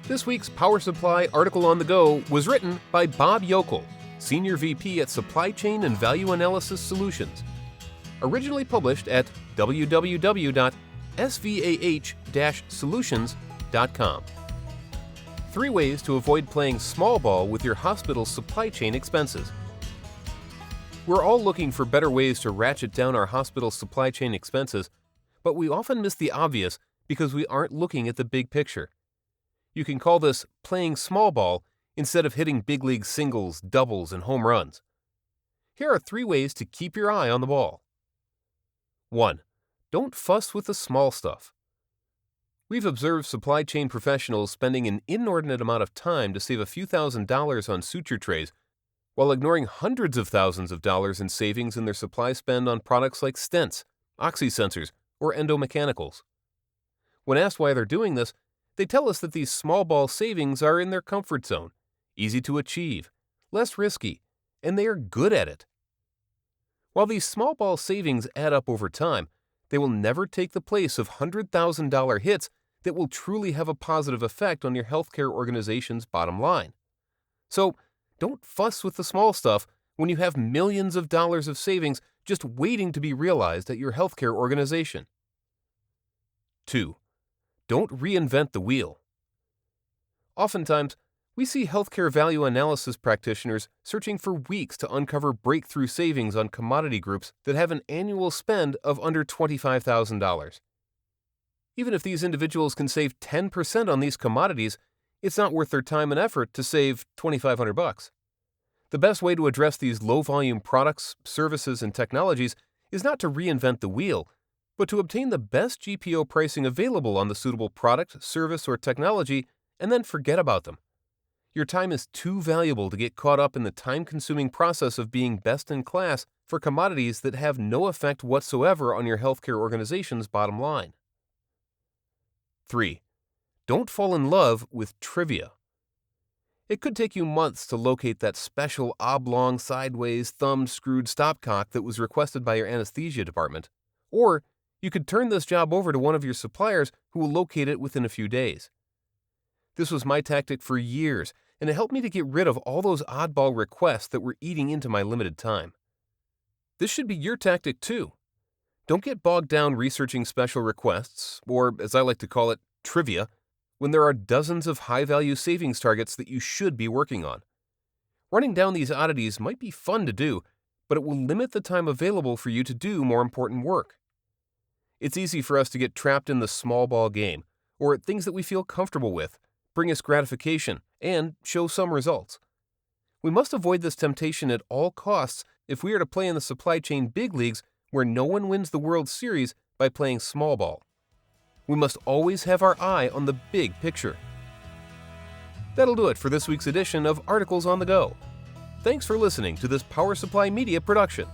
This week's Power Supply article on the go was written by Bob Yokl, Senior VP at Supply Chain and Value Analysis Solutions. Originally published at www.svah-solutions.com. 3 ways to avoid playing small ball with your hospital's supply chain expenses. We're all looking for better ways to ratchet down our hospital's supply chain expenses, but we often miss the obvious because we aren't looking at the big picture. You can call this playing small ball instead of hitting big league singles, doubles, and home runs. Here are 3 ways to keep your eye on the ball. 1. Don't fuss with the small stuff. We've observed supply chain professionals spending an inordinate amount of time to save a few $1,000s on suture trays while ignoring hundreds of thousands of dollars in savings in their supply spend on products like stents, oxysensors, or endomechanicals. When asked why they're doing this, they tell us that these small ball savings are in their comfort zone, easy to achieve, less risky, and they are good at it. While these small ball savings add up over time, they will never take the place of $100,000 hits that will truly have a positive effect on your healthcare organization's bottom line. So, don't fuss with the small stuff when you have millions of dollars of savings just waiting to be realized at your healthcare organization. 2. Don't reinvent the wheel. Oftentimes, we see healthcare value analysis practitioners searching for weeks to uncover breakthrough savings on commodity groups that have an annual spend of under $25,000. Even if these individuals can save 10% on these commodities, it's not worth their time and effort to save $2,500. The best way to address these low-volume products, services, and technologies is not to reinvent the wheel, but to obtain the best GPO pricing available on the suitable product, service, or technology, and then forget about them. Your time is too valuable to get caught up in the time-consuming process of being best in class for commodities that have no effect whatsoever on your healthcare organization's bottom line. 3. Don't fall in love with trivia. It could take you months to locate that special oblong, sideways, thumb-screwed stopcock that was requested by your anesthesia department. Or you could turn this job over to one of your suppliers who will locate it within a few days. This was my tactic for years, and it helped me to get rid of all those oddball requests that were eating into my limited time. This should be your tactic too. Don't get bogged down researching special requests, or as I like to call it, trivia, when there are dozens of high-value savings targets that you should be working on. Running down these oddities might be fun to do, but it will limit the time available for you to do more important work. It's easy for us to get trapped in the small ball game, or at things that we feel comfortable with, bring us gratification, and show some results. We must avoid this temptation at all costs if we are to play in the supply chain big leagues where no one wins the World Series by playing small ball. We must always have our eye on the big picture. That'll do it for this week's edition of Articles on the Go. Thanks for listening to this Power Supply Media production.